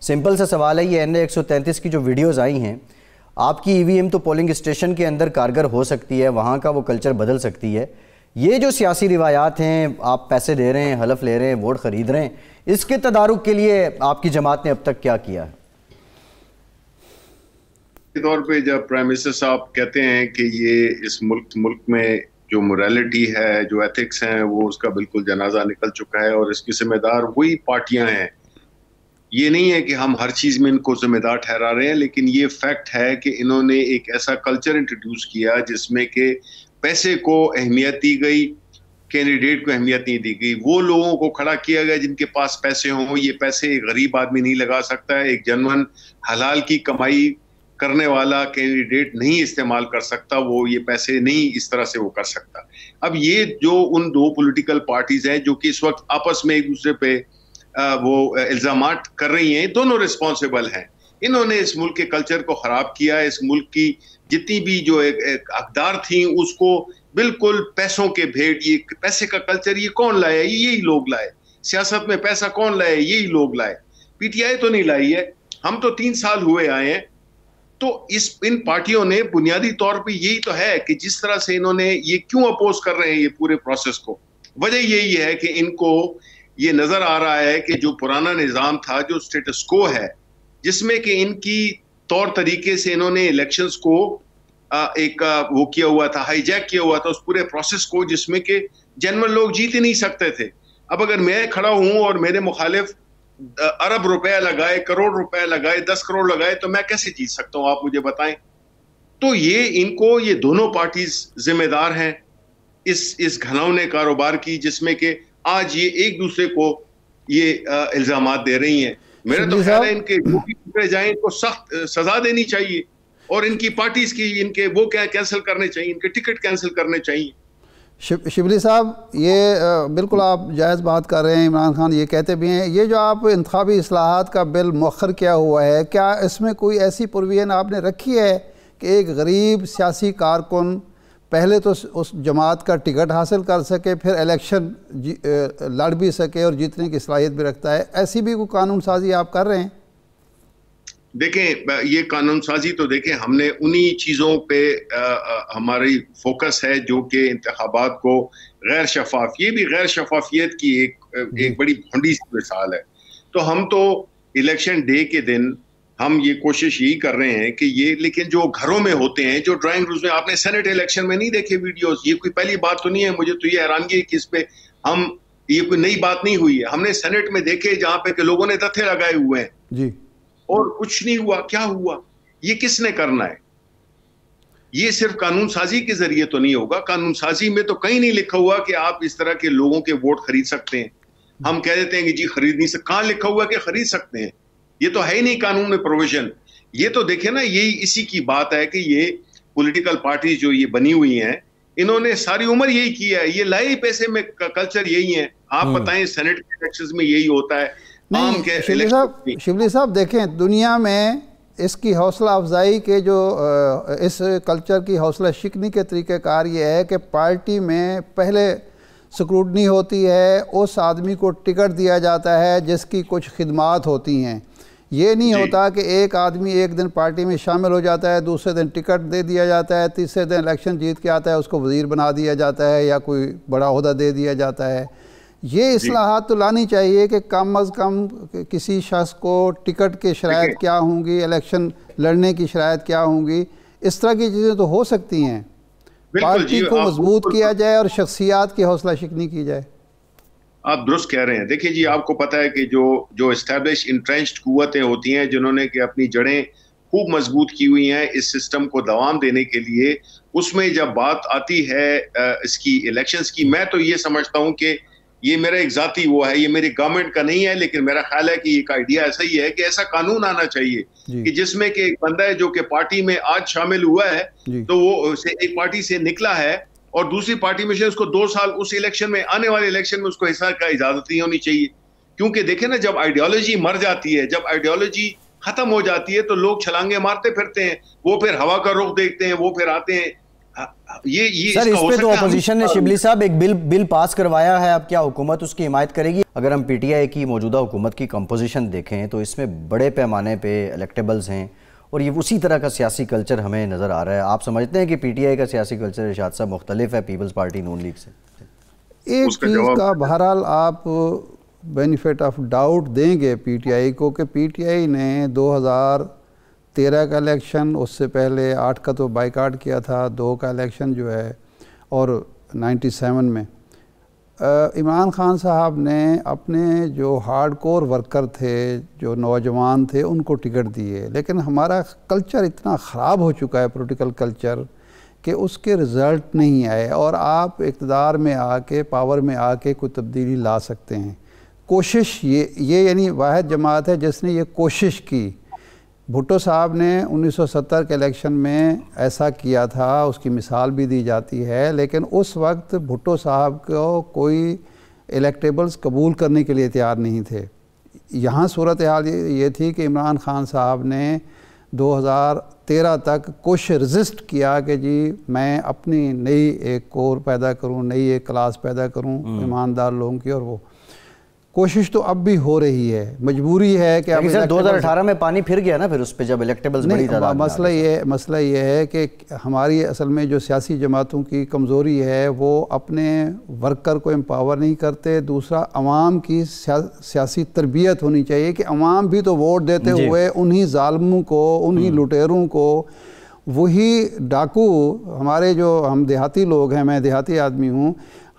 Simple سا سوال ہے، یہ NA-133 کی جو ویڈیوز آئی ہیں، آپ کی EVM تو پولنگ اسٹیشن کے اندر کارگر ہو سکتی ہے، وہاں کا وہ کلچر بدل سکتی ہے. یہ جو سیاسی روایات ہیں، آپ پیسے دے رہے ہیں، حلف لے رہے ہیں، ووٹ خرید رہے ہیں، اس کے تدارک کے لیے آپ کی جماعت نے اب تک کیا کیا ہے؟ کے طور پہ جب پرائم منسٹر صاحب کہتے ہیں کہ یہ اس ملک میں جو موریلٹی ہے، جو ایتھکس ہیں، وہ اس کا بالکل جنازہ نکل چکا ہے اور اس کی ذمہ دار وہی پارٹیاں ہیں. یہ نہیں ہے کہ ہم ہر چیز میں ان کو ذمہ دار ٹھہرا رہے ہیں، لیکن یہ فیکٹ ہے کہ انہوں نے ایک ایسا کلچر انٹروڈیوس کیا جس میں کہ پیسے کو اہمیت دی گئی، کینڈیڈیٹ کو اہمیت نہیں دی گئی. وہ لوگوں کو کھڑا کیا گیا جن کے پاس پیسے ہوں. یہ پیسے ایک غریب آدمی نہیں لگا سکتا ہے، ایک جنون حلال کی کمائی کرنے والا کینڈیڈیٹ نہیں استعمال کر سکتا. وہ یہ پیسے نہیں اس طرح سے وہ کر سکتا. اب یہ جو ان دو پولیٹیکل پارٹیز ہیں جو کہ اس وقت آپس میں ایک دوسرے پہ وہ الزامات کر رہی ہیں، دونوں ریسپانسیبل ہیں. انہوں نے اس ملک کے کلچر کو خراب کیا. اس ملک کی جتنی بھی جو اقدار تھیں اس کو بالکل پیسوں کے بھیڑ، یہ پیسے کا کلچر یہ کون لائے؟ یہی لوگ لائے. سیاست میں پیسہ کون لائے؟ یہی لوگ لائے. PTI تو نہیں لائی ہے. ہم تو 3 سال ہوئے آئے ہیں. تو ان پارٹیوں نے بنیادی طور پہ یہی تو ہے کہ جس طرح سے انہوں نے یہ کیوں اپوز کر رہے ہیں یہ پورے پروسیس کو، وجہ یہی ہے کہ ان کو یہ نظر آ رہا ہے کہ جو پرانا نظام تھا، جو سٹیٹس کو ہے، جس میں کہ ان کی طور طریقے سے انہوں نے الیکشنز کو ایک وہ کیا ہوا تھا، ہائی جیک کیا ہوا تھا اس پورے پروسیس کو، جس میں کہ جنرل لوگ جیت ہی نہیں سکتے تھے. اب اگر میں کھڑا ہوں اور میرے مخالف ارب روپے لگائے، کروڑ روپے لگائے، 10 کروڑ لگائے، تو میں کیسے جیت سکتا ہوں؟ آپ مجھے بتائیں. تو یہ دونوں پارٹیز ذمہ دار ہیں اس گھناؤنے کاروبار کی، جس میں کہ آج یہ ایک دوسرے کو یہ الزامات دے رہی ہیں. میرا تو خیال ہے ان کے جو بھی پکڑے جائیں ان کو سخت سزا دینی چاہیے، اور ان کی پارٹیز کی ان کے وہ کینسل کرنے چاہیے، ان کے ٹکٹ کینسل کرنے چاہیے. شبلی صاحب، یہ بالکل آپ جائز بات کر رہے ہیں. عمران خان یہ کہتے بھی ہیں، یہ جو آپ انتخابی اصلاحات کا بل مؤخر کیا ہوا ہے، کیا اس میں کوئی ایسی پروویژن آپ نے رکھی ہے کہ ایک غریب سیاسی کارکن پہلے تو اس جماعت کا ٹکٹ حاصل کر سکے، پھر الیکشن لڑ بھی سکے اور جیتنے کی صلاحیت بھی رکھتا ہے؟ ایسی بھی کوئی قانون سازی آپ کر رہے ہیں؟ دیکھیں، یہ قانون سازی تو دیکھیں ہم نے انہی چیزوں پہ ہماری فوکس ہے جو کہ انتخابات کو غیر شفاف، یہ بھی غیر شفافیت کی ایک بڑی بھونڈی سی مثال ہے. تو ہم تو الیکشن ڈے کے دن ہم یہ کوشش یہی کر رہے ہیں کہ لیکن جو گھروں میں ہوتے ہیں، جو ڈرائنگ رومز میں، آپ نے سینٹ الیکشن میں نہیں دیکھے ویڈیوز؟ یہ کوئی پہلی بات تو نہیں ہے. مجھے تو یہ حیرانگی ہے کہ اس پہ یہ کوئی نئی بات نہیں ہوئی ہے. ہم نے سینٹ میں دیکھے جہاں پہ کہ لوگوں نے تتھے لگائے ہوئے ہیں جی، اور کچھ نہیں ہوا. کیا ہوا؟ یہ کس نے کرنا ہے؟ یہ صرف قانون سازی کے ذریعے تو نہیں ہوگا. قانون سازی میں تو کہیں نہیں لکھا ہوا کہ آپ اس طرح کے لوگوں کے ووٹ خرید سکتے ہیں. ہم کہہ دیتے ہیں کہ جی خرید نہیں سکتے. کہاں لکھا ہوا کہ خرید سکتے ہیں؟ یہ تو ہے ہی نہیں قانون میں پروویژن. یہ تو دیکھیں نا، یہی اسی کی بات ہے کہ یہ پولیٹیکل پارٹیز جو یہ بنی ہوئی ہیں، انہوں نے ساری عمر یہی کیا ہے. یہ لائے پیسے میں کلچر یہی ہے. آپ بتائیں سینٹ کے الیکشنز میں یہی ہوتا ہے. شبلی صاحب دیکھیں، دنیا میں اس کی حوصلہ افزائی کے جو اس کلچر کی حوصلہ شکنی کے طریقہ کار یہ ہے کہ پارٹی میں پہلے سکروٹنی ہوتی ہے، اس آدمی کو ٹکٹ دیا جاتا ہے جس کی کچھ خدمات ہوتی ہیں. یہ نہیں ہوتا کہ ایک آدمی ایک دن پارٹی میں شامل ہو جاتا ہے، دوسرے دن ٹکٹ دے دیا جاتا ہے، تیسرے دن الیکشن جیت کے آتا ہے اس کو وزیر بنا دیا جاتا ہے یا کوئی بڑا عہدہ دے دیا جاتا ہے. یہ اصلاحات تو لانی چاہیے کہ کم از کم کسی شخص کو ٹکٹ کے شرائط کیا ہوں گی، الیکشن لڑنے کی شرائط کیا ہوں گی. اس طرح کی چیزیں تو ہو سکتی ہیں. پارٹی کو مضبوط کیا جائے اور شخصیات کی حوصلہ شکنی کی جائے. آپ درست کہہ رہے ہیں. دیکھیں جی، آپ کو پتہ ہے کہ جو اسٹیبلش انٹرینچڈ قوتیں ہوتی ہیں جنہوں نے کہ اپنی جڑیں خوب مضبوط کی ہوئی ہیں اس سسٹم کو دوام دینے کے لیے، اس میں جب بات آتی ہے اس کی الیکشنز کی، میں تو یہ سمجھتا ہوں کہ یہ میرا ایک ذاتی وہ ہے، یہ میری گورنمنٹ کا نہیں ہے، لیکن میرا خیال ہے کہ ایک آئیڈیا ایسا ہی ہے کہ ایسا قانون آنا چاہیے کہ جس میں کہ ایک بندہ ہے جو کہ پارٹی میں آج شامل ہوا ہے تو وہ ایک پارٹی سے نکلا ہے اور دوسری پارٹی میں سے اس کو 2 سال اس الیکشن میں، آنے والے الیکشن میں اس کو حصہ کا اجازت نہیں ہونی چاہیے. کیونکہ دیکھیں نا، جب آئیڈیالوجی مر جاتی ہے، جب آئیڈیالوجی ختم ہو جاتی ہے تو لوگ چھلانگے مارتے پھرتے ہیں. وہ پھر ہوا کا رخ دیکھتے ہیں، وہ پھر آتے ہیں یہ سر اس پہ تو اپوزیشن نے شبلی صاحب ایک بل پاس کروایا ہے، اب کیا حکومت اس کی حمایت کرے گی؟ اگر ہم پی ٹی آئی کی موجودہ حکومت کی کمپوزیشن دیکھیں تو اس میں بڑے پیمانے پہ الیکٹیبلز ہیں اور یہ اسی طرح کا سیاسی کلچر ہمیں نظر آ رہا ہے. آپ سمجھتے ہیں کہ پی ٹی آئی کا سیاسی کلچر ارشاد صاحب مختلف ہے پیپلز پارٹی نون لیگ سے؟ ایک چیز کا بہرحال آپ بینیفٹ آف ڈاؤٹ دیں گے پی ٹی آئی کو کہ پی ٹی آئی نے 2013 کا الیکشن، اس سے پہلے 8 کا تو بائیکاٹ کیا تھا، 2 کا الیکشن جو ہے، اور 97 میں عمران خان صاحب نے اپنے جو ہارڈ کور ورکر تھے، جو نوجوان تھے، ان کو ٹکٹ دیے. لیکن ہمارا کلچر اتنا خراب ہو چکا ہے، پولیٹیکل کلچر، کہ اس کے رزلٹ نہیں آئے. اور آپ اقتدار میں آ کے، پاور میں آ کے کوئی تبدیلی لا سکتے ہیں. کوشش یہ یعنی واحد جماعت ہے جس نے یہ کوشش کی. بھٹو صاحب نے 1970 کے الیکشن میں ایسا کیا تھا، اس کی مثال بھی دی جاتی ہے، لیکن اس وقت بھٹو صاحب کو کوئی الیکٹیبلز قبول کرنے کے لیے تیار نہیں تھے. یہاں صورتحال یہ تھی کہ عمران خان صاحب نے 2013 تک کوشش رزسٹ کیا کہ جی میں اپنی نئی ایک کور پیدا کروں، نئی ایک کلاس پیدا کروں ایماندار لوگوں کی، اور وہ کوشش تو اب بھی ہو رہی ہے. مجبوری ہے کہ اب 2018 میں پانی پھر گیا نا پھر اس پہ، جب الیکٹیبلز بڑی تعداد میں. مسئلہ یہ ہے کہ ہماری اصل میں جو سیاسی جماعتوں کی کمزوری ہے وہ اپنے ورکر کو امپاور نہیں کرتے. دوسرا، عوام کی سیاسی تربیت ہونی چاہیے کہ عوام بھی تو ووٹ دیتے ہوئے انہی ظالموں کو، انہی لٹیروں کو، وہی ڈاکو، ہمارے جو ہم دیہاتی لوگ ہیں، میں دیہاتی آدمی ہوں،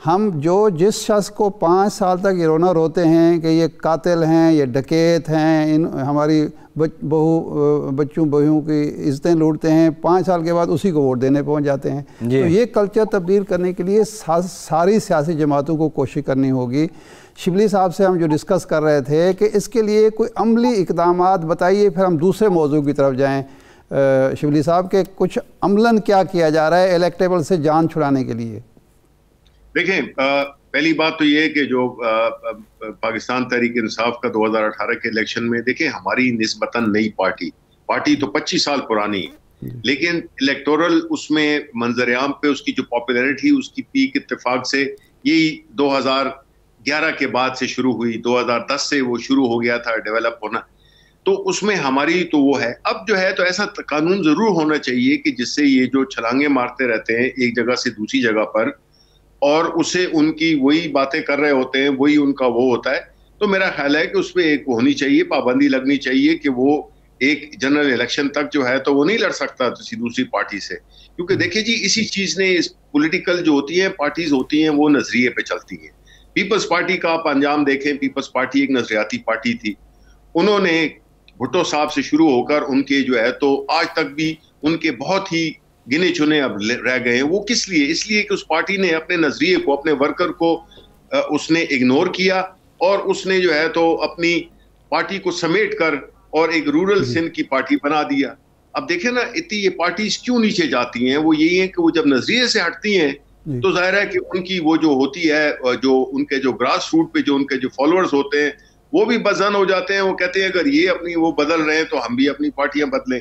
ہم جو جس شخص کو 5 سال تک یہ رونا روتے ہیں کہ یہ قاتل ہیں، یہ ڈکیت ہیں، ہماری بچوں بہوؤں کی عزتیں لوٹتے ہیں، 5 سال کے بعد اسی کو ووٹ دینے پہنچ جاتے ہیں. تو یہ کلچر تبدیل کرنے کے لیے ساری سیاسی جماعتوں کو کوشش کرنی ہوگی. شبلی صاحب سے ہم جو ڈسکس کر رہے تھے کہ اس کے لیے کوئی عملی اقدامات بتائیے، پھر ہم دوسرے موضوع کی طرف جائیں. شبلی صاحب کہ کچھ عملاً کیا کیا جا رہا ہے الیکٹیبل سے جان چھڑانے کے لیے؟ دیکھیں، پہلی بات تو یہ ہے کہ جو پاکستان تحریک انصاف کا 2018 کے الیکشن میں، دیکھیں ہماری نسبتاً نئی پارٹی تو 25 سال پرانی ہے، لیکن الیکٹورل اس میں منظر عام پہ اس کی جو پاپولیرٹی، اس کی پیک اتفاق سے یہی 2011 کے بعد سے شروع ہوئی. 2010 سے وہ شروع ہو گیا تھا ڈیولپ ہونا. تو اس میں ہماری تو وہ ہے. اب جو ہے تو ایسا قانون ضرور ہونا چاہیے کہ جس سے یہ جو چھلانگیں مارتے رہتے ہیں ایک جگہ سے دوسری جگہ پر، اور اسے ان کی وہی باتیں کر رہے ہوتے ہیں، وہی ان کا وہ ہوتا ہے، تو میرا خیال ہے کہ اس پہ ایک ہونی چاہیے، پابندی لگنی چاہیے کہ وہ ایک جنرل الیکشن تک جو ہے تو وہ نہیں لڑ سکتا کسی دوسری پارٹی سے. کیونکہ دیکھیں جی، اسی چیز نے اس پولیٹیکل جو ہوتی ہیں پارٹیز ہوتی ہیں وہ نظریے پہ چلتی ہیں. پیپلز پارٹی کا آپ انجام دیکھیں، پیپلز پارٹی ایک نظریاتی پارٹی تھی. انہوں نے بھٹو صاحب سے شروع ہو کر ان کے جو ہے تو آج تک بھی ان کے بہت ہی گنے چنے اب رہ گئے ہیں. وہ کس لیے؟ اس لیے کہ اس پارٹی نے اپنے نظریے کو، اپنے ورکر کو اس نے اگنور کیا، اور اس نے جو ہے تو اپنی پارٹی کو سمیٹ کر اور ایک رورل سندھ کی پارٹی بنا دیا. اب دیکھیں نا، اتنی یہ پارٹیز کیوں نیچے جاتی ہیں؟ وہ یہی ہے کہ وہ جب نظریے سے ہٹتی ہیں تو ظاہر ہے کہ ان کی وہ جو ہوتی ہے، جو ان کے جو گراس روٹ پہ جو ان کے جو فالوورز ہوتے ہیں وہ بھی بزن ہو جاتے ہیں. وہ کہتے ہیں اگر یہ اپنی وہ بدل رہے ہیں تو ہم بھی اپنی پارٹیاں بدلیں.